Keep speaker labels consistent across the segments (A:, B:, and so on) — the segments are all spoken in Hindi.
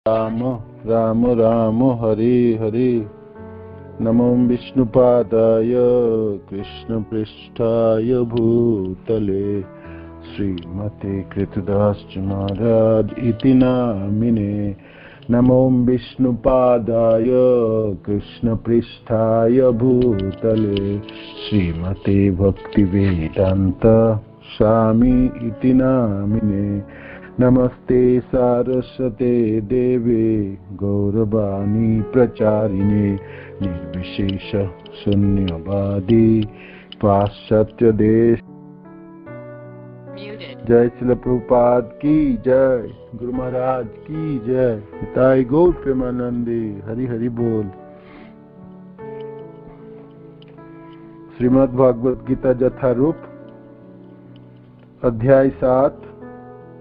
A: राम राम राम हरे हरे। नमो विष्णुपादाय कृष्णपृष्ठाय भूतले श्रीमते कृतदास महाराज इति नामिने। नमो विष्णुपादाय कृष्णपृष्ठाय भूतले श्रीमते भक्तिवेदांत स्वामी इति नामिने। नमस्ते सारस्वते देवे गौरवाणी प्रचारिणे निर्विशेष शून्यवादी पाश्चात्य देश। जय श्रील प्रभुपाद की जय, गुरु महाराज की जय। हिताय गौर प्रेमानंदे हरि हरि बोल। श्रीमद् भागवत गीता यथारूप अध्याय 7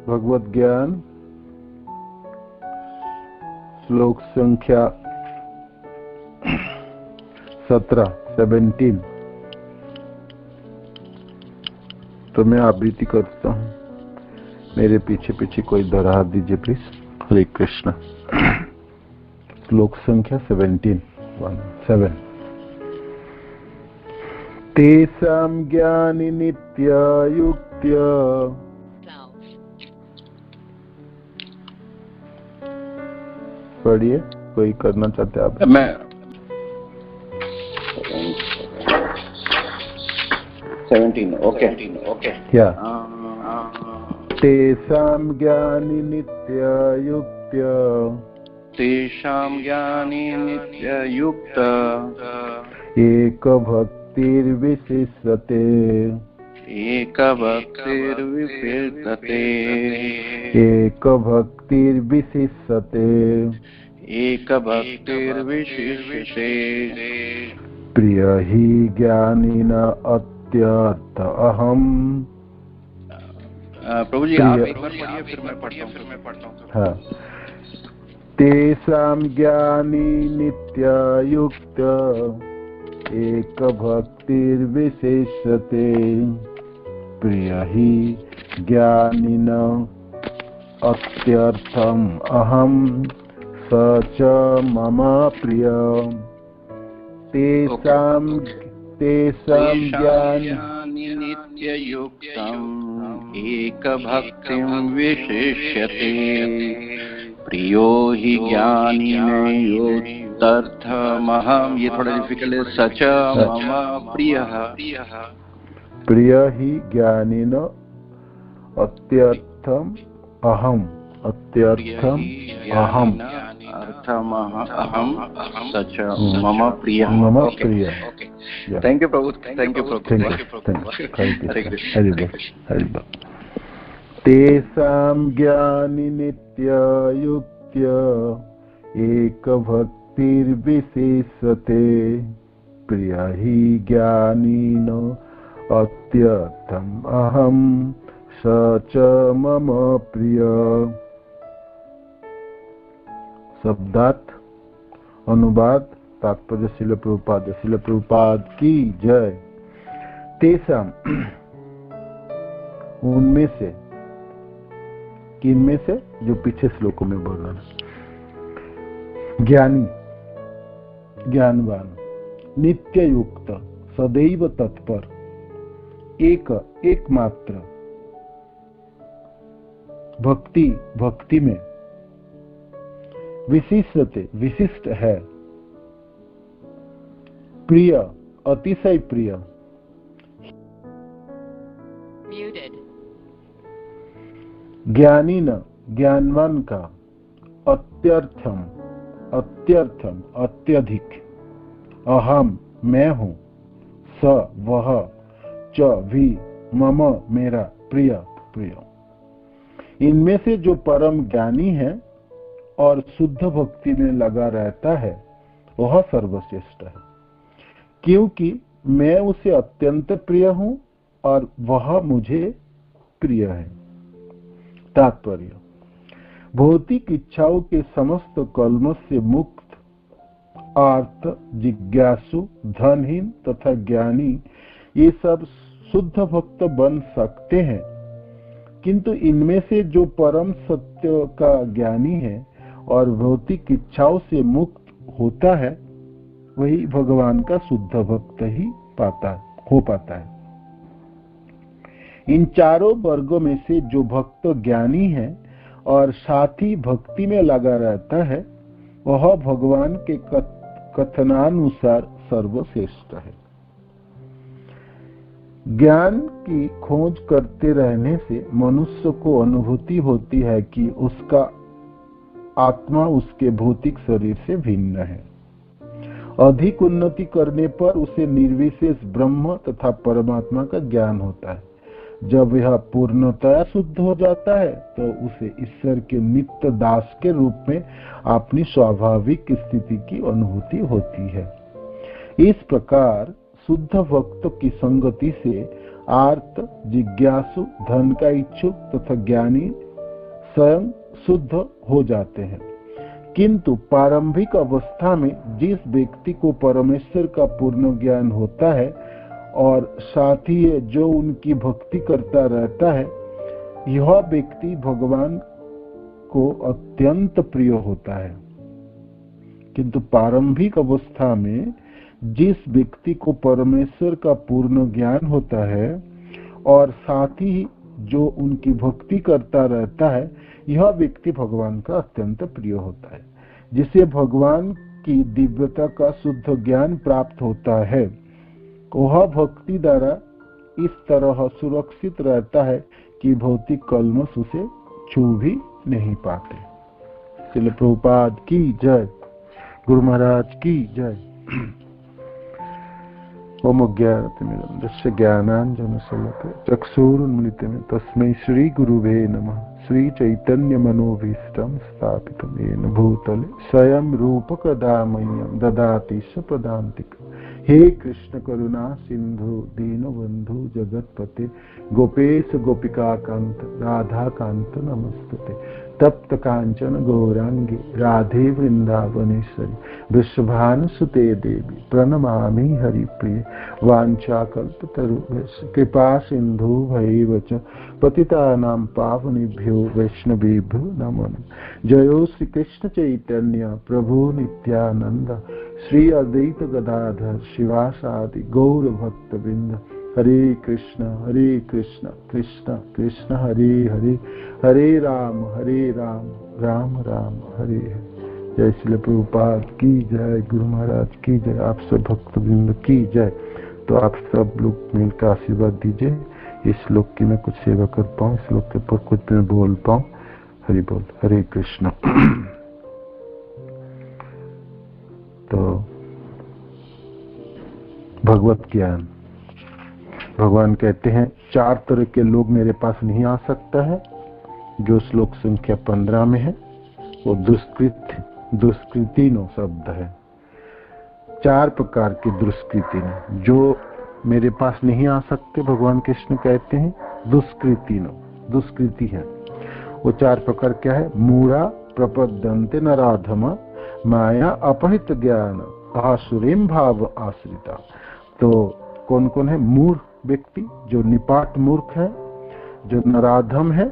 A: भगवत ज्ञान श्लोक संख्या 17। तो मैं आवृत्ति करता हूँ, मेरे पीछे पीछे कोई दोहरा दीजिए प्लीज। हरे कृष्ण। श्लोक संख्या 17। तेषां ज्ञानि नित्यायुक्त्या पढ़िए, कोई करना चाहते आप?
B: मैं 17 ओके
A: क्या? तेषां ज्ञानि नित्यायुक्त्या
B: तेषां ज्ञानी नित्ययुक्त
A: एक भक्तिर्विशिष्यते
B: एक भक्तिर्विशिष्यते
A: एक भक्तिर्विशिष्यते
B: एक भक्तिर्विशिष्यते
A: प्रिय हि ज्ञानिन अत्यर्थ अहम्।
B: प्रभु जी आप एक बार पढ़िए फिर मैं पढ़ता हूँ।
A: हाँ। तेषां ज्ञानी नित्यायुक्त एक भक्तिर्विशिष्यते प्रिय हि ज्ञानिन अत्यर्थम् अहम् स च मम प्रिय। तेषां
B: ज्ञानी नित्ययुक्तम् एक भक्तिं विशिष्यते प्रियो हि ज्ञानिनोऽर्थमहम्। ये थोड़ा डिफिकल्ट है। सच मम प्रियः।
A: प्रिय हि ज्ञानिन अत्यर्थम् अहम् अत्यर्थम् अहम्
B: अहम सच मम प्रिय।
A: मम प्रिय।
B: थैंक यू प्रभु। थैंक यू प्रभु।
A: हरि बोल। तेषां ज्ञानि नित्यायुक्त्य एक भक्तिर्विशिष्यते प्रिय हि ज्ञानिन अत्यर्थम् अहम् स च मम प्रिय। शब्दार्थ अनुवाद तात्पर्य श्रील प्रभुपाद की जय। तेषां उनमें से, किनमें से? जो पीछे श्लोकों में बोला ना। ज्ञानी ज्ञानवान, नित्य युक्त सदैव तत्पर, एकमात्र भक्ति में विशिष्ट है, प्रिय अतिशय प्रिय, ज्ञानी न ज्ञानवान का, अत्यर्थम अत्यधिक, अहम मैं हूं, स वह, च भी, मम मेरा, प्रिय। इनमें से जो परम ज्ञानी है और शुद्ध भक्ति में लगा रहता है वह सर्वश्रेष्ठ है, क्योंकि मैं उसे अत्यंत प्रिय हूं और वह मुझे प्रिय है। तात्पर्य: भौतिक इच्छाओं के समस्त कलमश से मुक्त, आर्त, जिज्ञासु, धनहीन तथा ज्ञानी ये सब शुद्ध भक्त बन सकते हैं, किंतु इनमें से जो परम सत्य का ज्ञानी है और भौतिक इच्छाओं से मुक्त होता है, वही भगवान का शुद्ध भक्त ही हो पाता है। इन चारों वर्गों में से जो भक्त ज्ञानी है और साथ ही भक्ति में लगा रहता है, वह भगवान के कथनानुसार सर्वश्रेष्ठ है। ज्ञान की खोज करते रहने से मनुष्य को अनुभूति होती है कि उसका आत्मा उसके भौतिक शरीर से भिन्न है। अधिक उन्नति करने पर उसे निर्विशेष ब्रह्म तथा परमात्मा का ज्ञान होता है। जब यह पूर्णतया शुद्ध हो जाता है तो उसे ईश्वर के नित्य दास के रूप में अपनी स्वाभाविक स्थिति की अनुभूति होती है। इस प्रकार शुद्ध भक्त की संगति से आर्त, जिज्ञासु, धन का इच्छुक तथा ज्ञानी स्वयं शुद्ध हो जाते हैं। किंतु प्रारंभिक अवस्था में जिस व्यक्ति को परमेश्वर का पूर्ण ज्ञान होता है और साथ ही जो उनकी भक्ति करता रहता है, यह व्यक्ति भगवान को अत्यंत प्रिय होता है। किंतु प्रारंभिक अवस्था में जिस व्यक्ति को परमेश्वर का पूर्ण ज्ञान होता है और साथ ही जो उनकी भक्ति करता रहता है, यह व्यक्ति भगवान का अत्यंत प्रिय होता है। जिसे भगवान की दिव्यता का शुद्ध ज्ञान प्राप्त होता है, वह भक्ति द्वारा इस तरह सुरक्षित रहता है कि भौतिक कल्मश उसे छू भी नहीं पाते। श्रील प्रभुपाद की जय, गुरु महाराज की जय। ओम अज्ञानतिमिरन्धस्य ज्ञानाञ्जनशलाकया चक्षुरुन्मिलितं तस्मै श्री गुरुवे नमः। श्री चैतन्य मनोभीष्टं स्थापितं येन भूतले स्वयं रूपकदा मह्यं ददाति स्वपदान्तिकम्। हे कृष्ण करुणा सिंधु दीनबंधु जगतपते गोपेश गोपिकाकांत राधाकांत नमस्तुते। तप्त कांचन गौरांगी राधे वृंदावनेश्वरी वृषभानुसुते देवी प्रणमामि हरिप्रिये। वाञ्छाकल्पतरुभ्यश्च कृपा सिंधु भैव च पतितानां पावनेभ्यो वैष्णवेभ्यो नमो नमः। जयो श्री कृष्ण चैतन्य प्रभु नित्यानंद श्री अद्वैत गदाधर शिवासादि गौर भक्त बिंद। हरे कृष्ण कृष्ण कृष्ण हरे हरे, हरे राम राम राम हरे हरे। जय श्री प्रभुपाद की जय, गुरु महाराज की जय, आप सब भक्त बिंद की जय। तो आप सब लोग मिलकर आशीर्वाद दीजिए, इस श्लोक की मैं कुछ सेवा कर पाऊँ, इस श्लोक के ऊपर कुछ मैं बोल पाऊँ। हरि बोल, हरे कृष्ण। तो भगवत ज्ञान, भगवान कहते हैं 4 तरह के लोग मेरे पास नहीं आ सकता है, जो श्लोक संख्या 15 में है। वो दुष्कृतिनो शब्द है। 4 प्रकार की दुष्कृति जो मेरे पास नहीं आ सकते, भगवान कृष्ण कहते हैं दुष्कृति है। वो 4 प्रकार क्या है? मूढ़ा प्रपद्यन्ते नराधमा माया अपहृत ज्ञान आसुरीम भाव आश्रिता। तो कौन कौन है? मूढ़ व्यक्ति, जो निपाट मूर्ख है, जो नराधम है,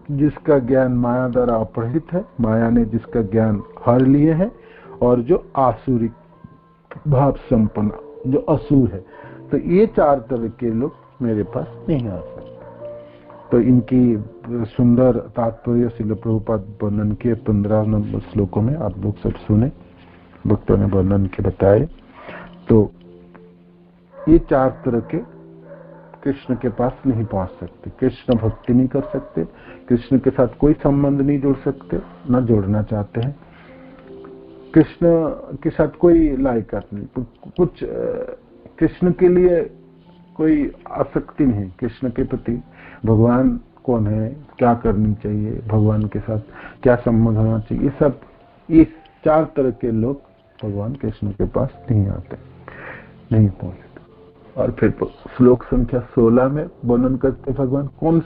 A: जिसका ज्ञान माया द्वारा अपहृत है, माया ने जिसका ज्ञान हर लिए है, और जो आसुरिक भाव संपन्न, जो असुर है। तो ये 4 तरह के लोग मेरे पास नहीं आ सकते। तो इनकी सुंदर तात्पर्य श्रील प्रभुपाद वर्णन के 15 नंबर श्लोकों में आप लोग सब सुने, भक्तों ने वर्णन के बताए। तो ये 4 तरह के कृष्ण के पास नहीं पहुंच सकते, कृष्ण भक्ति नहीं कर सकते, कृष्ण के साथ कोई संबंध नहीं जोड़ सकते, न जोड़ना चाहते हैं, कृष्ण के साथ कोई लायकात नहीं, कुछ कृष्ण के लिए कोई आसक्ति नहीं, कृष्ण के प्रति भगवान कौन है, क्या करनी चाहिए, भगवान के साथ क्या संबंध होना चाहिए, ये सब, ये 4 तरह के लोग भगवान कृष्ण के पास नहीं आते, नहीं पहुंचते। और फिर श्लोक संख्या 16 में वर्णन करते भगवान कौन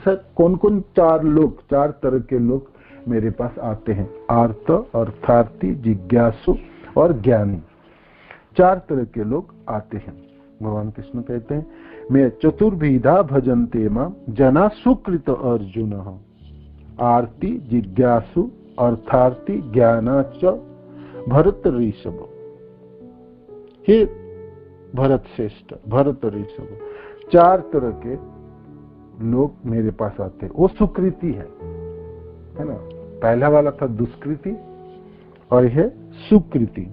A: 4 तरह के लोग मेरे पास आते हैं। आर्त, अर्थार्थी, जिज्ञासु और ज्ञानी, 4 तरह के लोग आते हैं। भगवान कृष्ण कहते हैं, मैं चतुर्विधा भजन्ते मां जना सुकृत अर्जुन। आर्ति, जिज्ञासु, अर्थार्थी ज्ञानाच भरत ऋषभ। हे भरत श्रेष्ठ, भरत ऋषभ, 4 तरह के लोग मेरे पास आते हैं। वो सुकृति है ना। पहला वाला था दुष्कृति और यह सुकृति।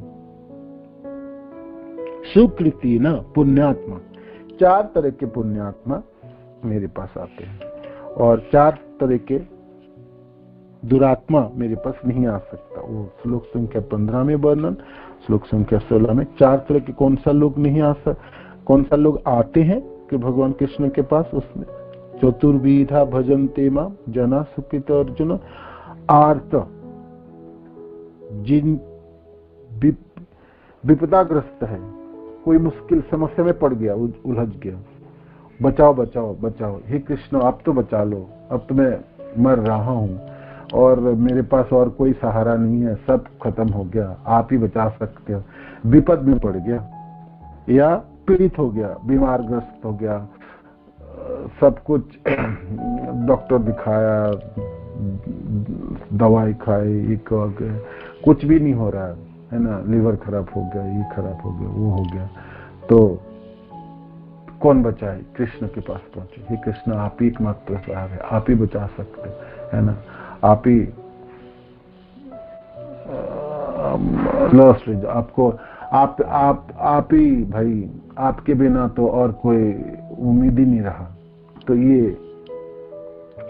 A: सुकृति ना पुण्यात्मा, 4 तरह के पुण्यात्मा मेरे पास आते हैं और 4 तरह के दुरात्मा मेरे पास नहीं आ सकता। वो श्लोक संख्या 15 में वर्णन, श्लोक संख्या 16 में 4 तरह के कौन सा लोग नहीं आ सकते, कौन सा लोग आते हैं कि भगवान कृष्ण के पास। उसमें चतुर्विधा भजन्ते मां जना सुकृत अर्जुन। आर्त, जिन विपदाग्रस्त है, कोई मुश्किल समस्या में पड़ गया, उलझ गया, बचाओ बचाओ बचाओ, हे कृष्ण आप तो बचा लो, अब तो मैं मर रहा हूँ और मेरे पास और कोई सहारा नहीं है, सब खत्म हो गया, आप ही बचा सकते हो। विपद में पड़ गया या पीड़ित हो गया, बीमारग्रस्त हो गया, सब कुछ डॉक्टर दिखाया, दवाई खाई, ये कुछ भी नहीं हो रहा है ना, लिवर खराब हो गया, ये खराब हो गया, वो हो गया, तो कौन बचाए? कृष्ण के पास पहुंचे। हे कृष्ण आप ही एकमात्र सहारा है, आप ही बचा सकते है ना, आप ही आपको आप ही भाई, आपके बिना तो और कोई उम्मीद ही नहीं रहा। तो ये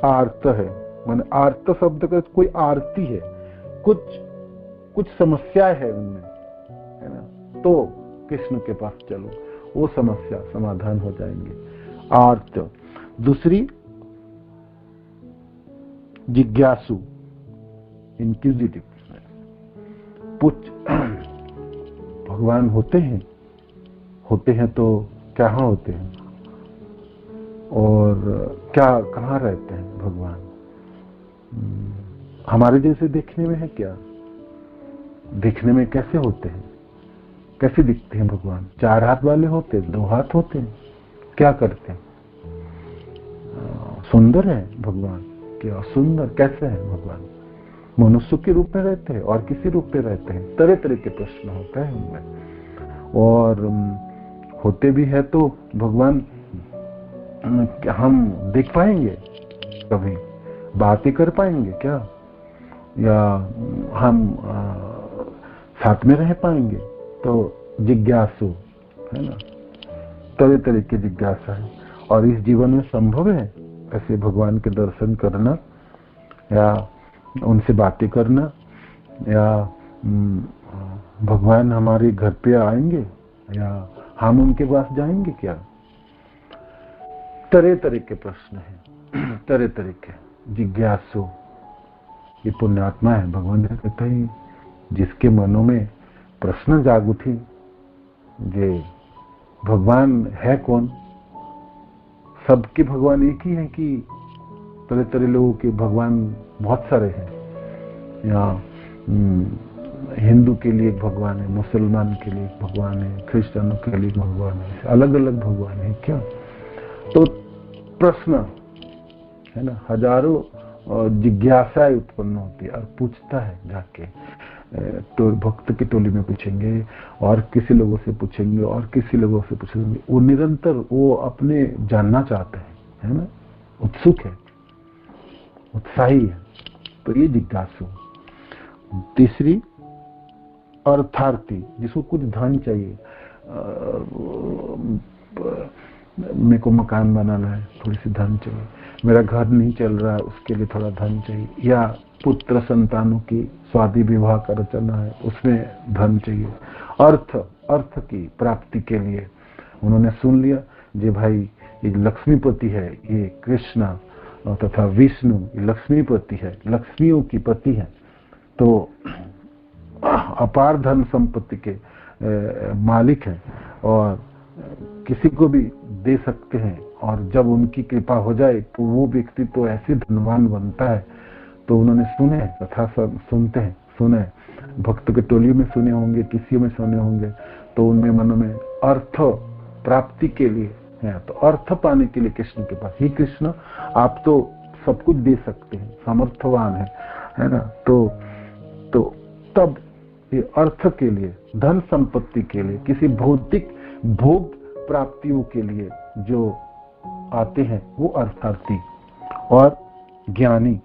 A: आर्त है, माने आर्त शब्द का कोई आरती है, कुछ समस्या है उनमें, है ना, तो कृष्ण के पास चलो, वो समस्या समाधान हो जाएंगे। आर्त। दूसरी जिज्ञासु, इंक्विजिटिव, पूछ भगवान होते हैं तो कहाँ होते हैं और क्या कहाँ रहते हैं भगवान? हमारे जैसे देखने में है क्या? दिखने में कैसे होते हैं, कैसे दिखते हैं भगवान? 4 हाथ वाले होते हैं, 2 हाथ होते हैं, क्या करते हैं? सुंदर है भगवान, क्या सुंदर कैसे है भगवान? मनुष्य के रूप में रहते हैं और किसी रूप में रहते हैं? तरह तरह के प्रश्न होता है उनमें। और होते भी है तो भगवान हम देख पाएंगे कभी, बातें कर पाएंगे क्या, या हम साथ में रह पाएंगे? तो जिज्ञासु है ना, तरह तरह की जिज्ञासा है। और इस जीवन में संभव है ऐसे भगवान के दर्शन करना या उनसे बातें करना, या भगवान हमारे घर पे आएंगे या हम उनके पास जाएंगे क्या? तरह तरह के प्रश्न हैं, तरह तरह के जिज्ञासु। ये पुण्यात्मा है। भगवान ने कहता है जिसके मनों में प्रश्न जाग उठी, जे भगवान है कौन? सबके भगवान एक ही है कि तरह तरह लोगों के भगवान बहुत सारे हैं? या हिंदू के लिए एक भगवान है, मुसलमान के लिए एक भगवान है, क्रिश्चियनों के लिए एक भगवान है, अलग अलग भगवान है क्या? तो प्रश्न है ना, हजारों जिज्ञासाएं उत्पन्न होती है और पूछता है जाके, तो भक्त की टोली में पूछेंगे और किसी लोगों से पूछेंगे और किसी लोगों से पूछेंगे। वो निरंतर वो अपने जानना चाहते हैं, है ना, उत्सुक है, उत्साही है। तो ये जिज्ञासु। तीसरी अर्थार्थी, जिसको कुछ धन चाहिए, मेरे को मकान बनाना है, थोड़ी सी धन चाहिए, मेरा घर नहीं चल रहा है, उसके लिए थोड़ा धन चाहिए, या पुत्र संतानों की शादी विवाह कर चलना है, उसमें धन चाहिए। अर्थ की प्राप्ति के लिए उन्होंने सुन लिया जे भाई ये लक्ष्मीपति है, ये कृष्ण तथा विष्णु लक्ष्मीपति है, लक्ष्मियों की पति है, तो अपार धन संपत्ति के मालिक है और किसी को भी दे सकते हैं, और जब उनकी कृपा हो जाए तो वो व्यक्ति तो ऐसे धनवान बनता है। तो उन्होंने सुने, कथा सुनते हैं, सुने, भक्त के टोली में सुने होंगे, किसी में सुने होंगे, तो उनमें मन में अर्थ प्राप्ति के लिए है, तो अर्थ पाने के लिए कृष्ण के पास, ही कृष्ण आप तो सब कुछ दे सकते हैं, समर्थवान है ना, तो तब ये अर्थ के लिए, धन संपत्ति के लिए, किसी भौतिक भोग प्राप्तियों के लिए जो आते हैं वो अर्थार्थी। और ज्ञानी,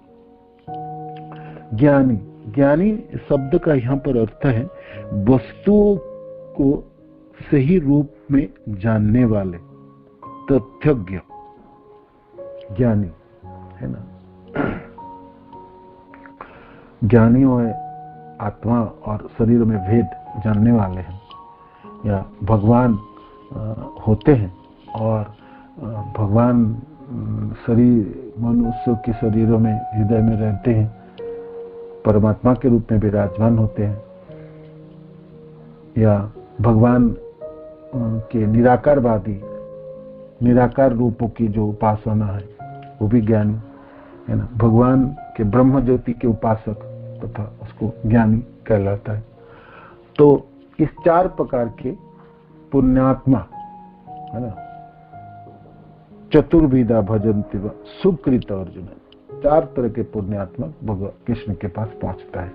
A: ज्ञानी ज्ञानी शब्द का यहाँ पर अर्थ है वस्तुओं को सही रूप में जानने वाले, तथ्यज्ञ ज्ञानी है ना। ज्ञानी है आत्मा और शरीर में भेद जानने वाले हैं, या भगवान होते हैं और भगवान शरीर मनुष्य के शरीरों में, हृदय में रहते हैं, परमात्मा के रूप में विराजमान होते हैं, या भगवान के निराकारवादी, निराकार रूपों की जो उपासना है वो भी ज्ञानी है ना। भगवान के ब्रह्म ज्योति के उपासक तथा उसको ज्ञानी कहलाता है। तो इस 4 प्रकार के पुण्यात्मा है ना, चतुर्विधा भजन्ति वा सुकृत अर्जुन, 4 तरह के पुण्यात्मा भगवान कृष्ण के पास पहुंचता है।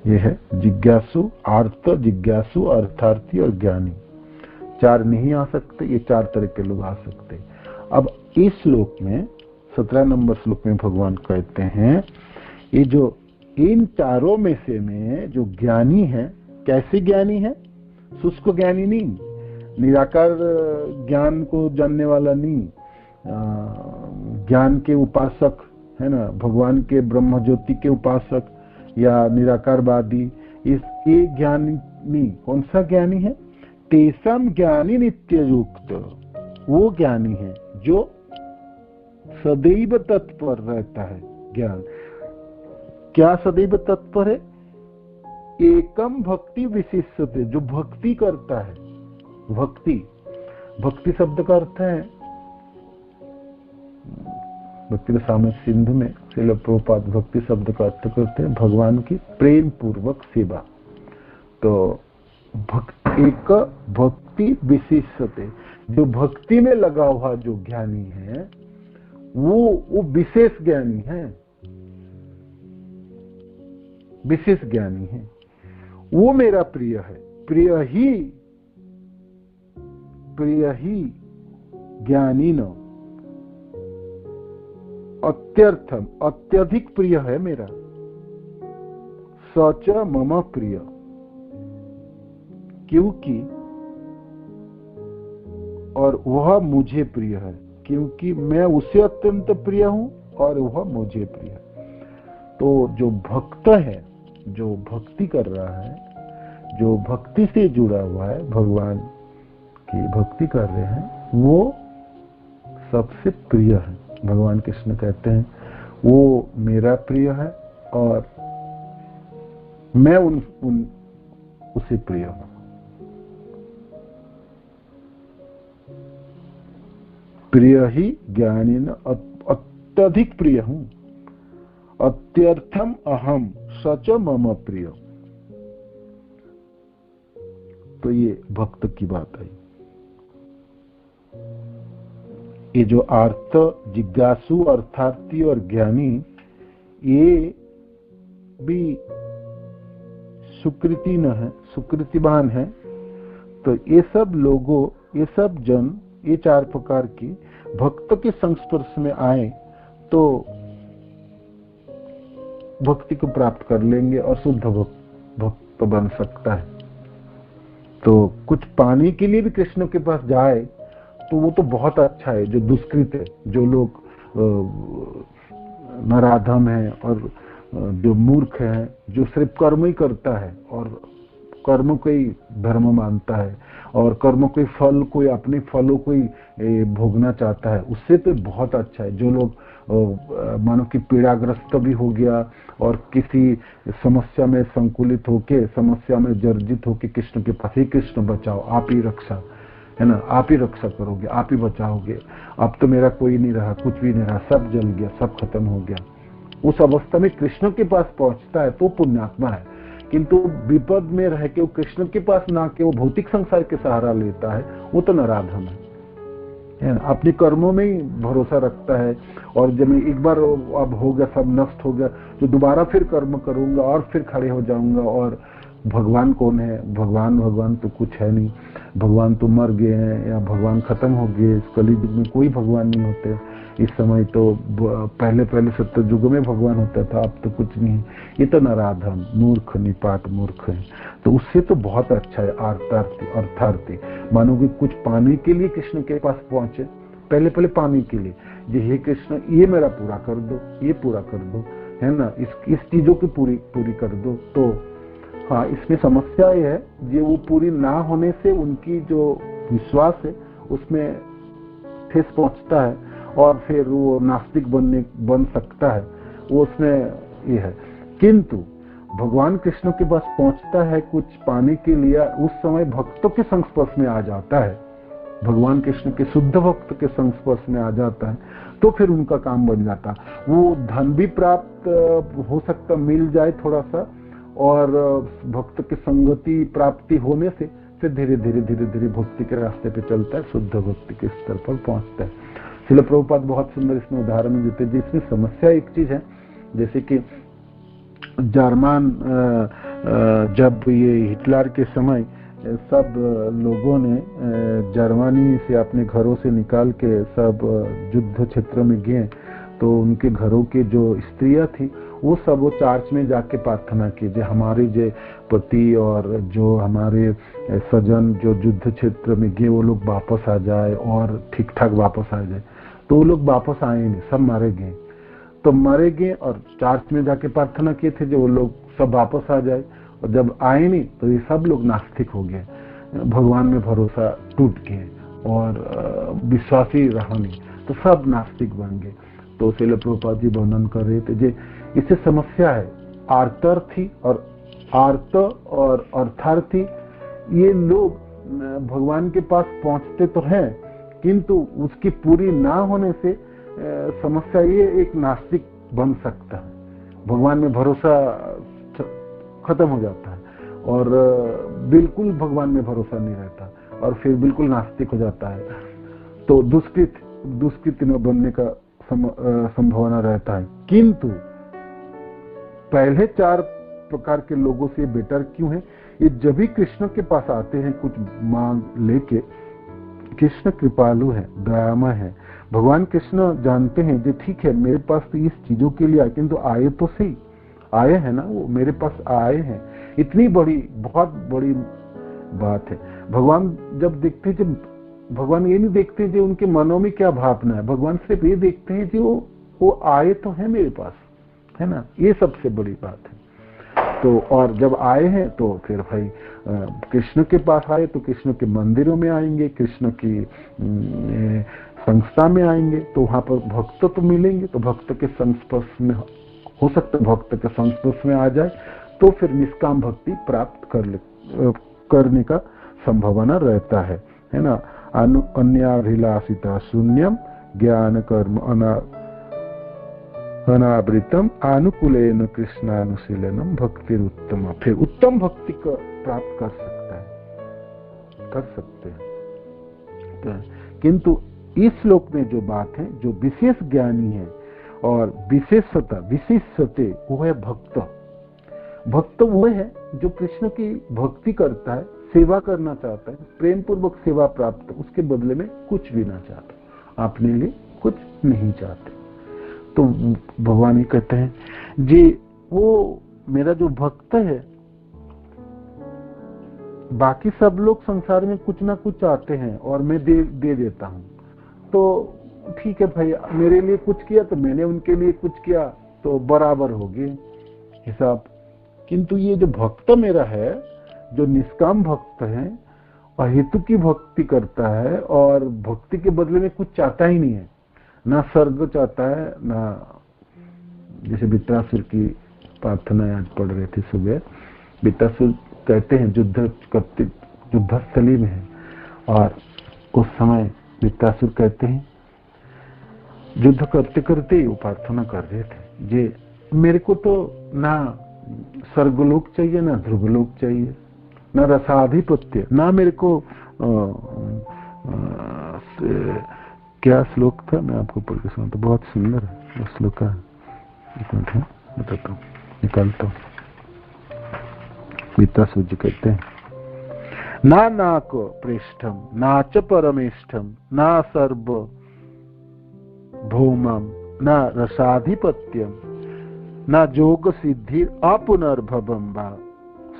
A: ये है जिज्ञासु, आर्त, जिज्ञासु, अर्थार्थी और ज्ञानी। 4 नहीं आ सकते, ये 4 तरह के लोग आ सकते। अब इस श्लोक में 17 नंबर श्लोक में भगवान कहते हैं ये जो इन चारों में से में जो ज्ञानी है, कैसे ज्ञानी है? शुष्क ज्ञानी नहीं, निराकार ज्ञान को जानने वाला नहीं, ज्ञान के उपासक है ना, भगवान के ब्रह्म ज्योति के उपासक या निराकारवादी, इस ये ज्ञानी कौन सा ज्ञानी है? तेसम ज्ञानी नित्ययुक्त, वो ज्ञानी है जो सदैव तत्पर रहता है। ज्ञान क्या सदैव तत्पर है? एकम भक्ति विशिष्यते, जो भक्ति करता है। भक्ति, भक्ति शब्द का अर्थ है, भक्ति सामने सिंधु में श्रील प्रभुपाद भक्ति शब्द का अर्थ करते हैं भगवान की प्रेम पूर्वक सेवा। तो एक भक्ति विशिष्यते, जो भक्ति में लगा हुआ जो ज्ञानी है वो विशेष ज्ञानी है, विशेष ज्ञानी है, वो मेरा प्रिय है। प्रिय ही ज्ञानी न, अत्यर्थम, अत्यधिक प्रिय है मेरा। सच मम प्रिय, क्योंकि और वह मुझे प्रिय है, क्योंकि मैं उसे अत्यंत प्रिय हूं और वह मुझे प्रिय है। तो जो भक्त है, जो भक्ति कर रहा है, जो भक्ति से जुड़ा हुआ है, भगवान की भक्ति कर रहे हैं, वो सबसे प्रिय है। भगवान कृष्ण कहते हैं वो मेरा प्रिय है और मैं उसे प्रिय हूं। प्रिय ही ज्ञानी न, अत्यधिक प्रिय हूं। अत्यर्थम अहम सच मम प्रिय। तो ये भक्त की बात है। ये जो आर्त, जिज्ञासु, अर्थार्थी और ज्ञानी, ये भी सुकृति न है, सुकृतिवान है। तो ये सब लोगों, ये सब जन, ये 4 प्रकार की भक्त के संस्पर्श में आए तो भक्ति को प्राप्त कर लेंगे और शुद्ध भक्त बन सकता है। तो कुछ पाने के लिए भी कृष्ण के पास जाए तो वो तो बहुत अच्छा है। जो दुष्कृत है, जो लोग नराधम है और जो मूर्ख है, जो सिर्फ कर्म ही करता है और कर्म को ही धर्म मानता है और कर्म के फल को, अपने फलों को ही भोगना चाहता है, उससे तो बहुत अच्छा है। जो लोग मानो कि पीड़ाग्रस्त भी हो गया और किसी समस्या में संकुलित होके, समस्या में जर्जित होके कृष्ण के पास, ही कृष्ण बचाओ, आप ही रक्षा है ना, आप ही रक्षा करोगे, आप ही बचाओगे, अब तो मेरा कोई नहीं रहा, कुछ भी नहीं रहा, सब जल गया, सब खत्म हो गया। उस अवस्था में कृष्ण के पास पहुंचता है तो पुण्यात्मा है। किंतु विपद में रह के वो कृष्ण के पास ना के वो भौतिक संसार के सहारा लेता है, वो तो नराधम है। है ना, अपने कर्मों में ही भरोसा रखता है। और जब मैं एक बार अब हो गया, सब नष्ट हो गया, तो दोबारा फिर कर्म करूंगा और फिर खड़े हो जाऊंगा। और भगवान कौन है? भगवान तो कुछ है नहीं, भगवान तो मर गए हैं या भगवान खत्म हो गए। इस कलयुग में कोई भगवान नहीं होते। इस समय तो पहले सत्युग में भगवान होता था, अब तो कुछ नहीं है। ये तो नराधम मूर्ख निपात मूर्ख है। तो उससे तो बहुत अच्छा है अर्थार्थी। मानो कि कुछ पाने के लिए कृष्ण के पास पहुंचे, पहले पाने के लिए, जे हे कृष्ण ये मेरा पूरा कर दो, ये पूरा कर दो, है ना, इस चीजों की पूरी कर दो। तो हाँ, इसमें समस्या ये है, ये वो पूरी ना होने से उनकी जो विश्वास है उसमें ठेस पहुंचता है और फिर वो नास्तिक बन सकता है, वो उसमें ये है। किंतु भगवान कृष्ण के पास पहुंचता है कुछ पाने के लिए, उस समय भक्तों के संस्पर्श में आ जाता है, भगवान कृष्ण के शुद्ध भक्त के संस्पर्श में आ जाता है, तो फिर उनका काम बन जाता है। वो धन भी प्राप्त हो सकता, मिल जाए थोड़ा सा, और भक्त की संगति प्राप्ति होने से फिर धीरे धीरे भक्ति के रास्ते पे चलता है, शुद्ध भक्ति के स्तर पर पहुंचता है। श्रील प्रभुपाद बहुत सुंदर इसमें उदाहरण देते हैं। जिसमें समस्या एक चीज है, जैसे कि जर्मन जब ये हिटलर के समय सब लोगों ने जर्मनी से अपने घरों से निकाल के सब युद्ध क्षेत्र में गए, तो उनके घरों के जो स्त्रियां थी वो सब वो चर्च में जाके प्रार्थना की, जो हमारे जो पति और जो हमारे सजन जो युद्ध क्षेत्र में गए वो लोग वापस आ जाए और ठीक ठाक वापस आ जाए। तो वो लोग वापस आए नहीं, सब मारे गए। तो मारे गए और चर्च में जाके प्रार्थना किए थे जो वो लोग सब वापस आ जाए, और जब आए नहीं तो ये सब लोग नास्तिक हो गए, भगवान में भरोसा टूट गए और विश्वासी रहा नहीं, तो सब नास्तिक बन गए। तो श्रील प्रभुपाद जी वर्णन कर रहे थे जे इससे समस्या है। आर्तार्थी और अर्थार्थी ये लोग भगवान के पास पहुंचते तो हैं, किंतु उसकी पूरी ना होने से समस्या ये एक नास्तिक बन सकता है, भगवान में भरोसा खत्म हो जाता है और बिल्कुल भगवान में भरोसा नहीं रहता और फिर बिल्कुल नास्तिक हो जाता है। तो दुष्कृत न बनने का संभावना रहता है। किंतु पहले 4 प्रकार के लोगों से बेटर क्यों है? ये जब भी कृष्ण के पास आते हैं कुछ मांग लेके, कृष्ण कृपालु है, दयामय है। भगवान कृष्ण जानते हैं जो ठीक है मेरे पास तो इस चीजों के लिए आए, किंतु आए तो सही, आए हैं ना, वो मेरे पास आए हैं। इतनी बड़ी बहुत बड़ी बात है। भगवान जब देखते हैं, जब भगवान ये नहीं देखते जो उनके मनों में क्या भावना है, भगवान सिर्फ ये देखते हैं जो वो आए तो है मेरे पास, है ना, ये सबसे बड़ी बात है। तो और जब आए हैं तो फिर भाई कृष्ण के पास आए तो कृष्ण के मंदिरों में आएंगे, कृष्ण की संस्था में आएंगे, तो वहां पर भक्त तो मिलेंगे, तो भक्त के संस्पर्श में हो सकता है भक्त के संस्पर्श में आ जाए तो फिर निष्काम भक्ति प्राप्त करने का संभावना रहता है ना। अन्याभिलाषिता शून्यम ज्ञान कर्म अनावृतम अनुकूलेन कृष्णानुशीलनम भक्ति उत्तम। फिर उत्तम भक्ति को प्राप्त कर सकते हैं। तो, किंतु इस श्लोक में जो बात है, जो विशेष ज्ञानी है और विशेषते वो है भक्त। भक्त वो है जो कृष्ण की भक्ति करता है, सेवा करना चाहता है, प्रेम पूर्वक सेवा प्राप्त, उसके बदले में कुछ भी ना चाहता, अपने लिए कुछ नहीं चाहते। तो भगवान ही कहते हैं जी वो मेरा जो भक्त है, बाकी सब लोग संसार में कुछ ना कुछ चाहते हैं और मैं दे देता हूं, तो ठीक है भाई, मेरे लिए कुछ किया तो मैंने उनके लिए कुछ किया, तो बराबर हो गए हिसाब। किंतु ये जो भक्त मेरा है, जो निष्काम भक्त है, अहेतु की भक्ति करता है और भक्ति के बदले में कुछ चाहता ही नहीं है, ना स्वर्ग चाहता है, ना जैसे वित्रासुर की प्रार्थना आज पढ़ रहे थे सुबह, वित्रासुर कहते हैं युद्धस्थली में है और उस समय वित्रासुर कहते हैं युद्ध करते करते वो प्रार्थना कर रहे थे जे मेरे को तो ना स्वर्गलोक चाहिए, ना ध्रुवलोक चाहिए, ना रसाधिपत्य, ना मेरे को क्या श्लोक था, मैं आपको पढ़ के सुनाता, बहुत सुंदर है वो श्लोक का। एक मिनट है, बताता हूँ, निकालता हूँ। गीता सूर्य कहते हैं, ना नाको पृष्ठम ना च परमेष्ठम ना सर्व भौमम न रसाधिपत्यम न जोग सिद्धि अपुनर्भवम वा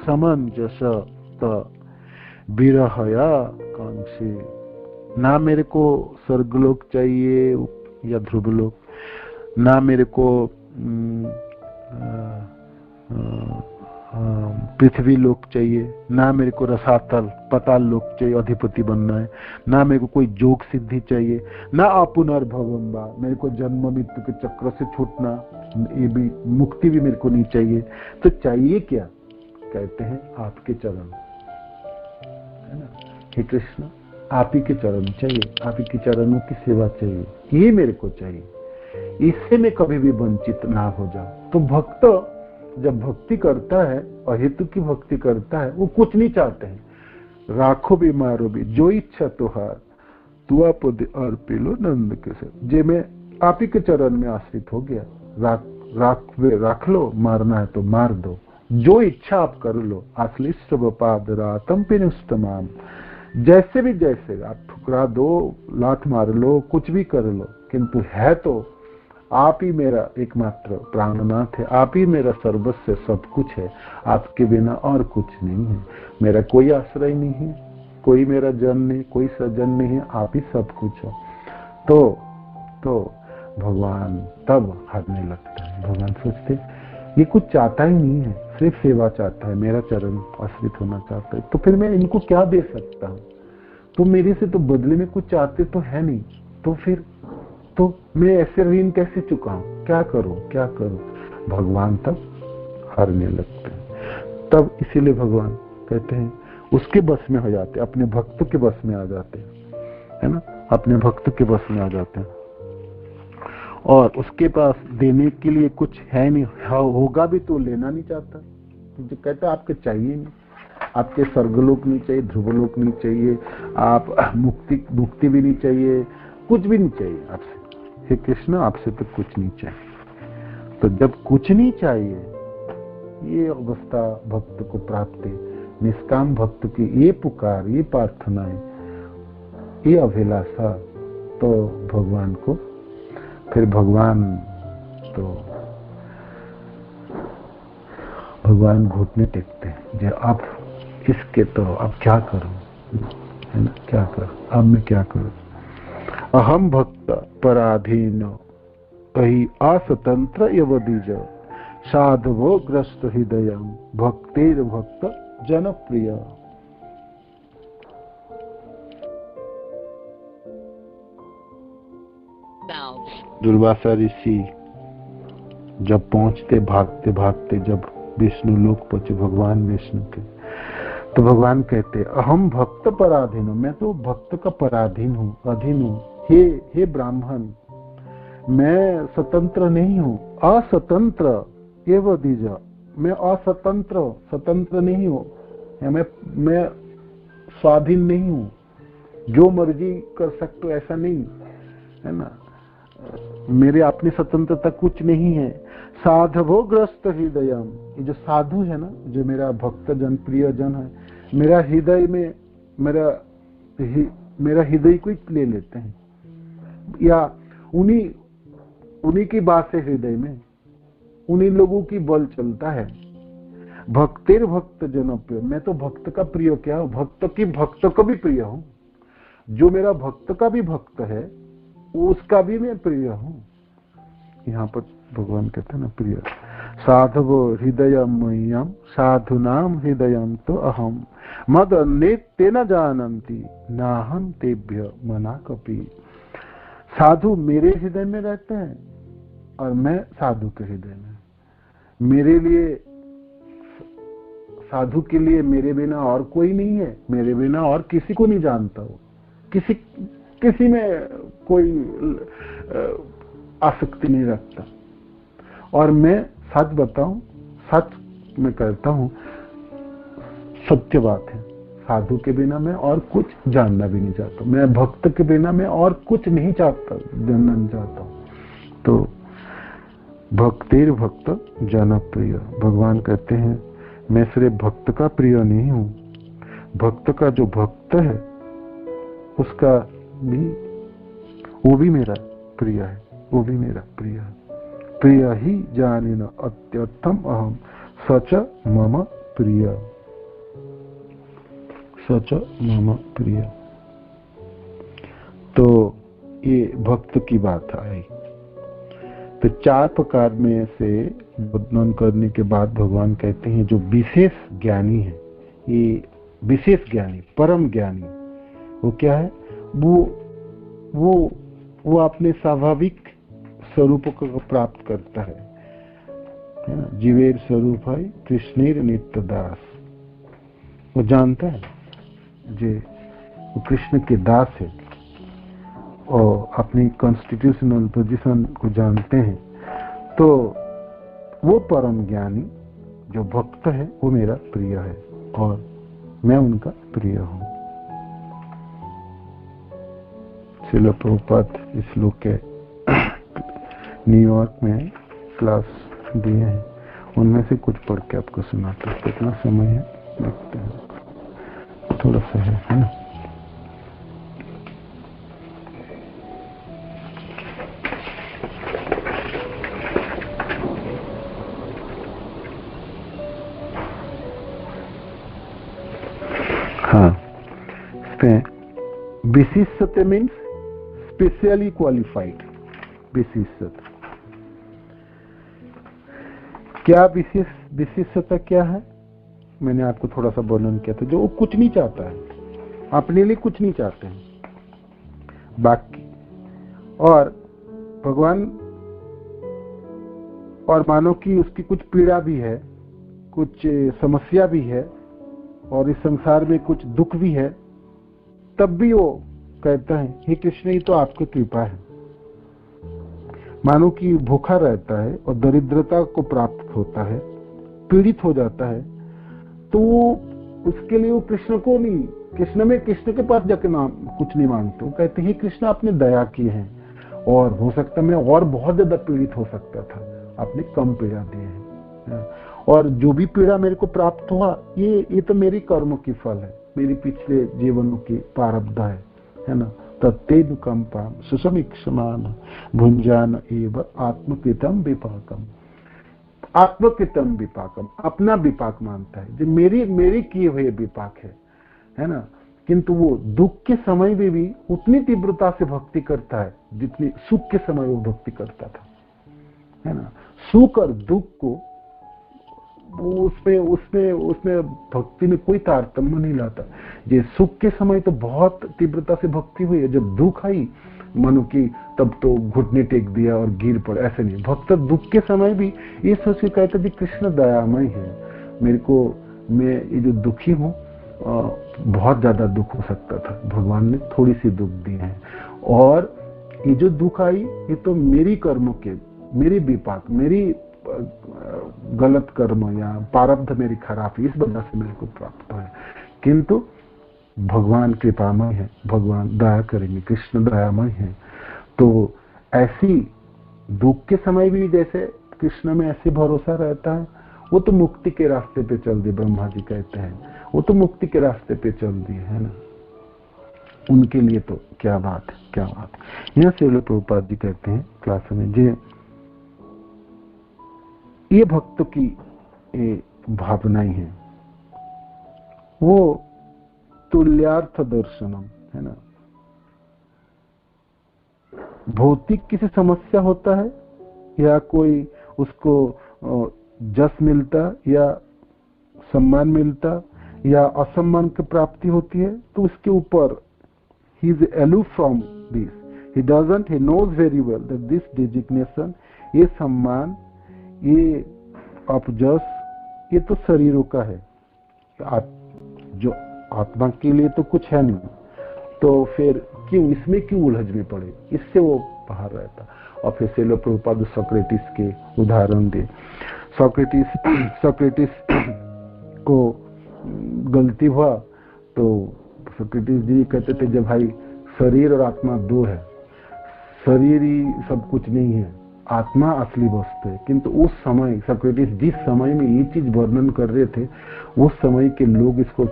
A: समंजस विरहया कांक्षे। ना मेरे को स्वर्गलोक चाहिए या ध्रुवलोक, ना मेरे को पृथ्वी लोक चाहिए, ना मेरे को रसातल पाताल लोक चाहिए अधिपति बनना है, ना मेरे को कोई जोग सिद्धि चाहिए, ना अपुनर्भवम वा, मेरे को जन्म मृत्यु के चक्र से छूटना, ये भी मुक्ति भी मेरे को नहीं चाहिए। तो चाहिए क्या? कहते हैं आपके चरण, है ना, हे कृष्ण आप ही के चरण चाहिए, आप ही के चरणों की सेवा चाहिए, ये मेरे को चाहिए, इससे मैं कभी भी वंचित ना हो जाऊं। तो भक्त जब भक्ति करता है, अहेतु की भक्ति करता है, वो कुछ नहीं चाहते हैं, राखो भी मारो भी जो इच्छा तुहार तू पद अर्पे लो नंद के से। जे मैं आप ही के चरण में आश्रित हो गया, राख लो, मारना है तो मार दो, जो इच्छा आप कर लो। आश्लिष्ट पाद रातम पिनुष्टमाम, जैसे भी जैसे आप ठुकरा दो, लात मार लो, कुछ भी कर लो, किंतु है तो आप ही मेरा एकमात्र प्राणनाथ है, आप ही मेरा सर्वस्व सब कुछ है, आपके बिना और कुछ नहीं है, मेरा कोई आश्रय नहीं है, कोई मेरा जन नहीं, कोई सजन नहीं है, आप ही सब कुछ है। तो भगवान तब हारने लगता है। भगवान सोचते ये कुछ चाहता ही नहीं है, सिर्फ सेवा चाहता है, मेरा चरण आश्रित होना चाहता है, तो फिर मैं इनको क्या दे सकता हूँ? तो मेरे से तो बदले में कुछ चाहते तो है नहीं, तो फिर तो मैं ऐसे ऋण कैसे चुकाऊं? क्या करूं? भगवान तब हारने लगते हैं। तब इसीलिए भगवान कहते हैं उसके बस में हो जाते, अपने भक्त के बस में आ जाते हैं, है ना, अपने भक्त के बस में आ जाते हैं, और उसके पास देने के लिए कुछ है नहीं, होगा भी तो लेना नहीं चाहता। जो कहता आपके चाहिए नहीं, आपके स्वर्गलोक नहीं चाहिए, ध्रुवलोक नहीं चाहिए, आप मुक्ति भी नहीं चाहिए, कुछ भी नहीं चाहिए आपसे। हे कृष्ण आपसे तो कुछ नहीं चाहिए। तो जब कुछ नहीं चाहिए, ये अवस्था भक्त को प्राप्त है। निष्काम भक्त की ये पुकार, ये प्रार्थनाएं, ये अभिलाषा, तो भगवान को फिर भगवान घुटने टेकते हैं। जो अब इसके तो अब क्या करूं, है ना, क्या करूं, अब मैं क्या करूं? अहम भक्त पराधीन कही असतंत्र यवदिज साधवो ग्रस्त हृदय भक्तेर भक्त जनप्रिय। दुर्वासा ऋषि जब पहुंचते भागते भागते, जब विष्णु लोक पहुंचे भगवान विष्णु के, तो भगवान कहते अहम भक्त पराधीन हूं, मैं तो भक्त का पराधीन हूं, अधीन हूं। हे ब्राह्मण, मैं स्वतंत्र नहीं हूं, असतंत्र एवं दीजा, मैं स्वतंत्र नहीं हूं, मैं स्वाधीन नहीं हूं, जो मर्जी कर सकते हो ऐसा नहीं है ना, मेरे अपनी स्वतंत्रता कुछ नहीं है। साधवो ग्रस्त हृदयम, ये जो साधु है ना, जो मेरा भक्त जन प्रिय जन है, मेरा हृदय में मेरा हृदय को ले लेते हैं, या उन्हीं की बात है हृदय में, उन्हीं लोगों की बल चलता है। भक्तेर भक्त जनप्रिय, मैं तो भक्त का प्रिय क्या हूं, भक्त का भी प्रिय हूं, जो मेरा भक्त का भी भक्त है उसका भी मैं प्रिय हूं। यहाँ पर भगवान कहते हैं ना प्रिय। साधवो हृदयमय्यम साधुनाम हृदयम तो अहम मद अन्ये न जानन्ति नाहं तेभ्य मना कपि। साधु मेरे हृदय में रहते हैं और मैं साधु के हृदय में। मेरे लिए, साधु के लिए मेरे बिना और कोई नहीं है, मेरे बिना और किसी को नहीं जानता हूं, किसी में कोई आसक्ति नहीं रखता। और मैं सच बताऊं, सच मैं कहता हूं, सत्य बात है, साधु के बिना मैं और कुछ जानना भी नहीं चाहता, मैं भक्त के बिना मैं और कुछ नहीं चाहता, जानना नहीं चाहता हूँ। तो भक्तिर भक्त जन प्रिय, भगवान कहते हैं मैं सिर्फ भक्त का प्रिय नहीं हूँ, भक्त का जो भक्त है उसका भी, वो भी मेरा प्रिय है, वो भी मेरा प्रिय है। प्रिय ही जानिन अत्यर्थम अहम सच मम प्रिय, सच मम प्रिय। तो ये भक्त की बात आई। तो 4 प्रकार में से वर्णन करने के बाद भगवान कहते हैं जो विशेष ज्ञानी है, ये विशेष ज्ञानी, परम ज्ञानी, वो क्या है? वो अपने स्वाभाविक स्वरूप को प्राप्त करता है ना? जीवेर स्वरूप है कृष्णेर नित्य दास, वो जानता है जे वो कृष्ण के दास है और अपनी कॉन्स्टिट्यूशनल पोजीशन को जानते हैं। तो वो परम ज्ञानी जो भक्त है वो मेरा प्रिय है और मैं उनका प्रिय हूँ। श्रील प्रभुपाद इस श्लोक के न्यूयॉर्क में क्लास दिए हैं, उनमें से कुछ पढ़ के आपको सुनाता हूँ। कितना समय है देखते हैं, थोड़ा सा है ना? हाँ, विशिष्टता मीन्स स्पेशली क्वालिफाइड। विशिष्टता क्या? विशिष्टता क्या है? मैंने आपको थोड़ा सा वर्णन किया था। जो वो कुछ नहीं चाहता है, अपने लिए कुछ नहीं चाहते हैं बाकी, और भगवान, और मानो कि उसकी कुछ पीड़ा भी है, कुछ समस्या भी है और इस संसार में कुछ दुख भी है, तब भी वो कहता है हे कृष्ण ये तो आपकी कृपा है। मानो कि भूखा रहता है और दरिद्रता को प्राप्त होता है, पीड़ित हो जाता है, तो उसके लिए वो कृष्ण को नहीं, कृष्ण के पास जाके कुछ नहीं मांगते, वो कहते हैं कृष्ण आपने दया की है और हो सकता मैं और बहुत ज्यादा पीड़ित हो सकता था, आपने कम पीड़ा दी है, और जो भी पीड़ा मेरे को प्राप्त हुआ ये तो मेरी कर्मों की फल है, मेरी पिछले जीवनों की प्रारब्ध है ना? तत्तेनुकंपाम सुसमीक्षमान भुंजान एव आत्मकृतम विपाकम। आत्मकृतम विपाकम, अपना विपाक मानता है, जो मेरी किए हुए विपाक है ना? किंतु वो दुख के समय में भी उतनी तीव्रता से भक्ति करता है जितनी सुख के समय वो भक्ति करता था, है ना? सुख और दुख को उसमें भक्ति में कोई तारतम्य नहीं लाता। ये सुख के समय तो बहुत तीव्रता से भक्ति हुई है, जब दुख आई मनु की तब तो घुटने टेक दिया और गिर पड़े, ऐसे नहीं। भक्त दुख के समय भी ये सोच के कहता जी कृष्ण दयामय है, मेरे को, मैं ये जो दुखी हूँ बहुत ज्यादा दुख हो सकता था, भगवान ने थोड़ी सी दुख दी है, और ये जो दुख आई ये तो मेरी कर्मों के, मेरी विपाक, मेरी गलत कर्म या प्रारब्ध मेरी खराब है, इस वजह से मेरे को प्राप्त है। किंतु भगवान कृपामय है, भगवान दया करेंगे, कृष्ण दयामय है। तो ऐसी दुख के समय भी जैसे कृष्ण में ऐसे भरोसा रहता है, वो तो मुक्ति के रास्ते पे चल दिए, ब्रह्मा जी कहते हैं, वो तो मुक्ति के रास्ते पे चल दिए, है ना? उनके लिए तो क्या बात है, क्या बात है। यहाँ श्रील प्रभुपाद जी कहते हैं क्लास में, ये भक्तों की भावनाएं हैं, वो तुल्यार्थ दर्शनम, है ना? भौतिक किसी समस्या होता है या कोई उसको जस मिलता या सम्मान मिलता या असम्मान की प्राप्ति होती है, तो उसके ऊपर he is aloof from this, he knows very well that this designation, ये सम्मान, ये अपजस, ये तो शरीरों का है, जो आत्मा के लिए तो कुछ है नहीं, तो फिर क्यों इसमें क्यों उलझ में पड़े, इससे वो बाहर रहता। और फिर श्रील प्रभुपाद सोक्रेटिस के उदाहरण दे। सोक्रेटिस को गलती हुआ तो सोक्रेटिस जी कहते थे जब भाई शरीर और आत्मा दो है, शरीर ही सब कुछ नहीं है, आत्मा असली वस्तु है। किंतु उस समय सोक्रेटिस जिस समय में ये चीज वर्णन कर रहे थे, उस समय के लोग इसको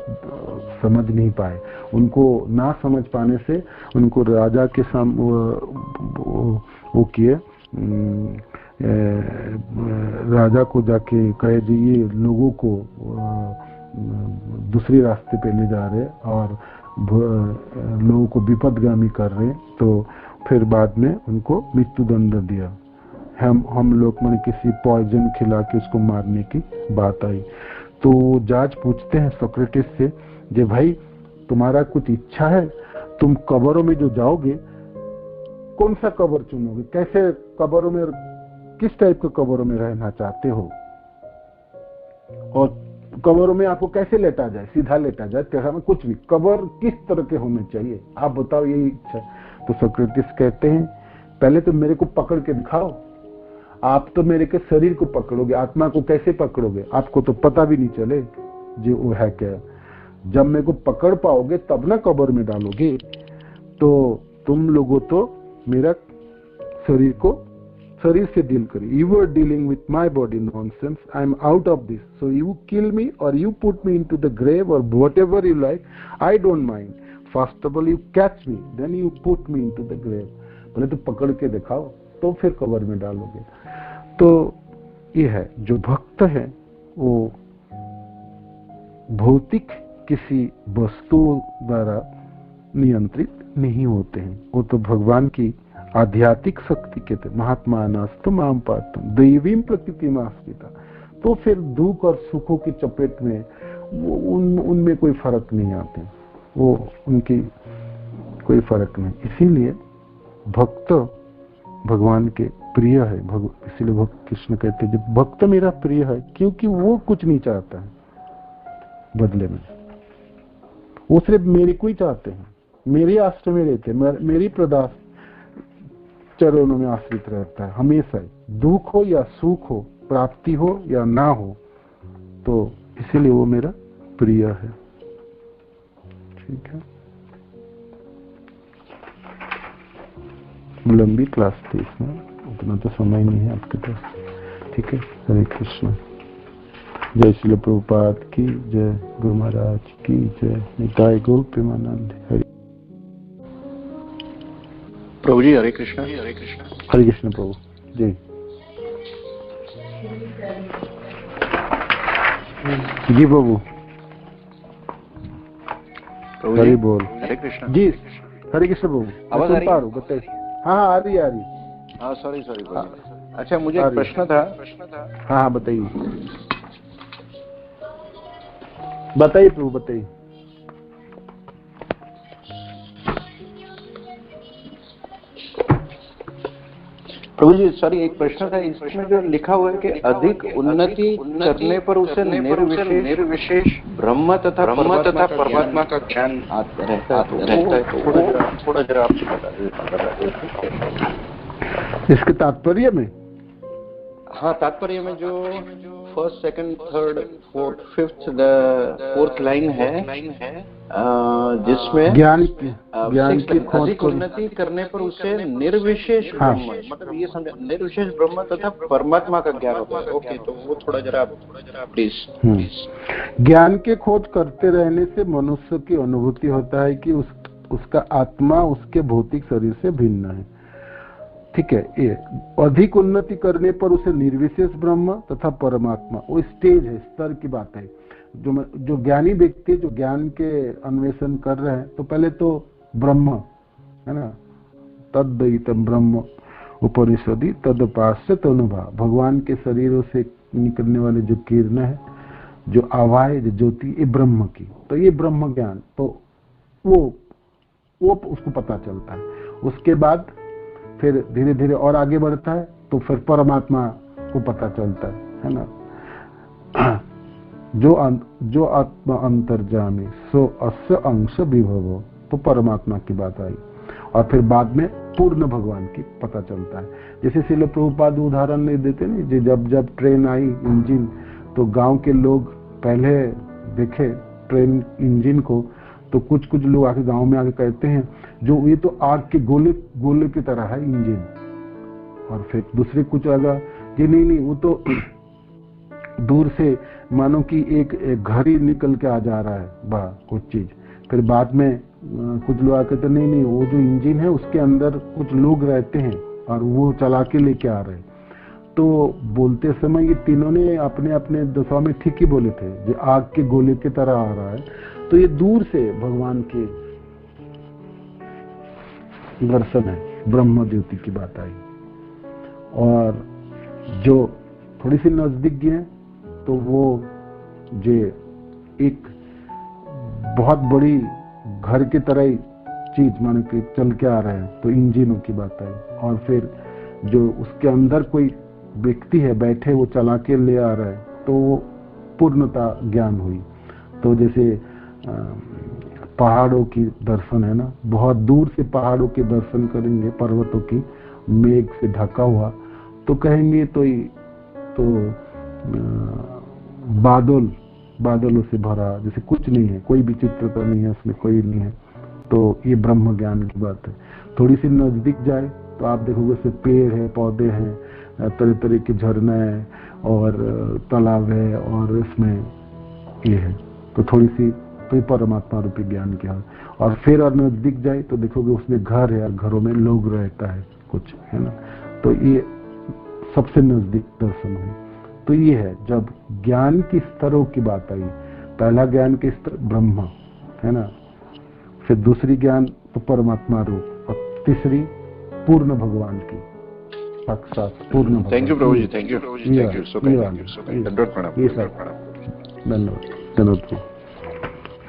A: समझ नहीं पाए। उनको ना समझ पाने से उनको राजा के वो किए, राजा को जाके कहे जी ये लोगों को दूसरे रास्ते पे ले जा रहे और लोगों को विपदगामी कर रहे। तो फिर बाद में उनको मृत्यु दंड दिया। हम लोग मैंने किसी पॉइजन खिला के उसको मारने की बात आई। तो जज पूछते हैं सोक्रेटिस से, जे भाई तुम्हारा कुछ इच्छा है, तुम कब्रों में जो जाओगे कौन सा कब्र चुनोगे, कैसे कब्रों में, किस टाइप के कब्रों में रहना चाहते हो, और कब्रों में आपको कैसे लेटा जाए, सीधा लेटा जाए, टेढ़ा में, कुछ भी, कब्र किस तरह के होने चाहिए आप बताओ, यही इच्छा है। तो सोक्रेटिस कहते हैं पहले तो मेरे को पकड़ के दिखाओ। आप तो मेरे के शरीर को पकड़ोगे, आत्मा को कैसे पकड़ोगे, आपको तो पता भी नहीं चले जो वो है क्या। जब मेरे को पकड़ पाओगे तब ना कब्र में डालोगे। तो तुम लोगों तो मेरा शरीर से डील करो। You are dealing with my body nonsense, I am out of this, so you kill me और you put me into the grave और whatever you like, I don't mind. First of all you catch me, then you put me into the grave. पहले तो पकड़ के दिखाओ तो फिर कब्र में डालोगे। तो ये है, जो भक्त है वो भौतिक किसी वस्तु द्वारा नियंत्रित नहीं होते हैं, वो तो भगवान की आध्यात्मिक शक्ति के थे। महात्मा नास्तु माम पातम दैवीं प्रकृति मास्तिता। तो फिर दुख और सुखों की चपेट में उनमें कोई फर्क नहीं आते, वो उनकी कोई फर्क नहीं। इसीलिए भक्त भगवान के प्रिय है। इसीलिए भक्त कृष्ण कहते हैं जब भक्त मेरा प्रिय है, क्योंकि वो कुछ नहीं चाहता है बदले में, वो सिर्फ मेरे को ही चाहते हैं, मेरे आश्रय में रहते, मेरी प्रदास चरणों में आश्रित रहता है हमेशा, दुख हो या सुख हो, प्राप्ति हो या ना हो। तो इसीलिए वो मेरा प्रिय है। ठीक है, लंबी क्लास थी, इसमें उतना तो समय नहीं है आपके पास। ठीक है, हरे कृष्ण। जय श्री प्रभुपाद की जय, गुरु महाराज की जय, निताय गौर प्रेमानंद। हरि
B: प्रभु जी हरे कृष्ण। हरे कृष्ण।
A: हरे कृष्ण प्रभु जय जी प्रभु। हरि बोल।
B: हरे कृष्ण
A: जी। हरे कृष्ण प्रभु।
B: आवाज आ रही है?
A: बताइए। हाँ आ रही है।
B: हाँ सॉरी। अच्छा मुझे एक प्रश्न था।
A: हाँ बताइए प्रभु बताइए।
B: प्रभु जी सॉरी, एक प्रश्न था। इसमें जो लिखा हुआ है कि अधिक उन्नति करने पर उसे निर्विशेष ब्रह्म तथा परमात्मा का ज्ञान रहता है। थोड़ा जरा आप बता दीजिए
A: इसके तात्पर्य में।
B: हाँ, तात्पर्य में जो first, second, third, fourth, fourth line है, जिसमें ज्ञान की खोज उन्नति करने पर उसे निर्विशेष ब्रह्म, मतलब ये समझ, निर्विशेष ब्रह्म तथा परमात्मा का ज्ञान होता है। ओके, तो वो थोड़ा जरा प्लीज।
A: ज्ञान के खोज करते रहने से मनुष्य की अनुभूति होता है कि उसका आत्मा उसके भौतिक शरीर से भिन्न है। ठीक है, ये अधिक उन्नति करने पर उसे निर्विशेष ब्रह्म तथा परमात्मा, वो स्टेज है, स्तर की बात है। जो ज्ञानी व्यक्ति जो ज्ञान के अन्वेषण कर रहे हैं, तो पहले तो ब्रह्म है ना, तद्दयितम ब्रह्म उपनिषदि तदपास्य तनुभा, भगवान के शरीरों से निकलने वाले जो किरण है, जो आवाज, जो ज्योति, ये ब्रह्म की, तो ये ब्रह्म ज्ञान, तो वो उसको पता चलता है। उसके बाद फिर धीरे धीरे और आगे बढ़ता है, तो फिर परमात्मा को पता चलता है ना। जो आत्मा अंतर्जामी सो अस्य अंश विभव, तो परमात्मा की बात आई। और फिर बाद में पूर्ण भगवान की पता चलता है। जैसे श्रील प्रभुपाद उदाहरण नहीं देते नहीं, जब ट्रेन आई इंजन, तो गांव के लोग पहले देखे ट्रेन इंजन को, तो कुछ कुछ लोग आके गांव में आके कहते हैं जो ये तो आग के गोले गोले की तरह है इंजन, और फिर दूसरे कुछ आगा ये नहीं वो तो दूर से मानो कि एक घर ही निकल के आ जा रहा है बा कुछ चीज। फिर बाद में कुछ लोग आके तो नहीं वो जो इंजन है उसके अंदर कुछ लोग रहते हैं और वो चला के लेके आ रहे हैं। तो बोलते समय ये तीनों ने अपने अपने दशा में ठीक ही बोले थे, जो आग के गोले की तरह आ रहा है। तो ये दूर से भगवान के दर्शन है, ब्रह्म ज्योति की बात आई। और जो थोड़ी सी नजदीक गए तो वो जो एक बहुत बड़ी घर की तरह ही चीज माने कि चल के आ रहे हैं, तो इंजनों की बात आई। और फिर जो उसके अंदर कोई व्यक्ति है बैठे, वो चला के ले आ रहा है, तो वो पूर्णता ज्ञान हुई। तो जैसे पहाड़ों की दर्शन है ना, बहुत दूर से पहाड़ों के दर्शन करेंगे, पर्वतों की मेघ से ढका हुआ, तो कहेंगे तो बादलों से भरा, जैसे कुछ नहीं है, कोई भी चित्रता नहीं है उसमें, कोई नहीं है। तो ये ब्रह्म ज्ञान की बात है। थोड़ी सी नजदीक जाए तो आप देखोगे उसमें पेड़ है, पौधे हैं, तरह तरह के झरने हैं और तालाब है, और इसमें ये है। तो थोड़ी सी तो परमात्मा रूपी ज्ञान की है। और फिर और नजदीक जाए तो देखोगे उसमें घर है और घरों में लोग रहता है कुछ, है ना। तो ये सबसे नजदीक दर्शन है। तो ये है जब ज्ञान की स्तरों की बात आई, पहला ज्ञान के स्तर ब्रह्म है ना, फिर दूसरी ज्ञान तो परमात्मा रूप, और तीसरी पूर्ण भगवान की साक्षात पूर्ण।
B: थैंक यू प्रभु जी, थैंक यू सो काइंड।
A: धन्यवाद।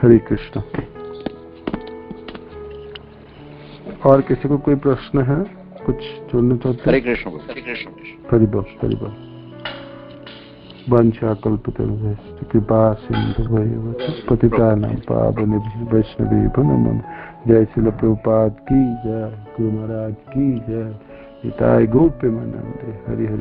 A: हरे कृष्ण। और किसी को कोई प्रश्न है, कुछ जोड़ना चाहते?
B: हरे कृष्ण।
A: हरि बोल। वंशा कल्पतरुभ्यश्च कृपा सिन्धुभ्यो पतितानां पावनेभ्यो वैष्णवेभ्यो नमो नमः। जय श्रील प्रभुपाद की जय, गुरु महाराज की जय। हिताय गौर प्रेमानंदे। हरि हरि।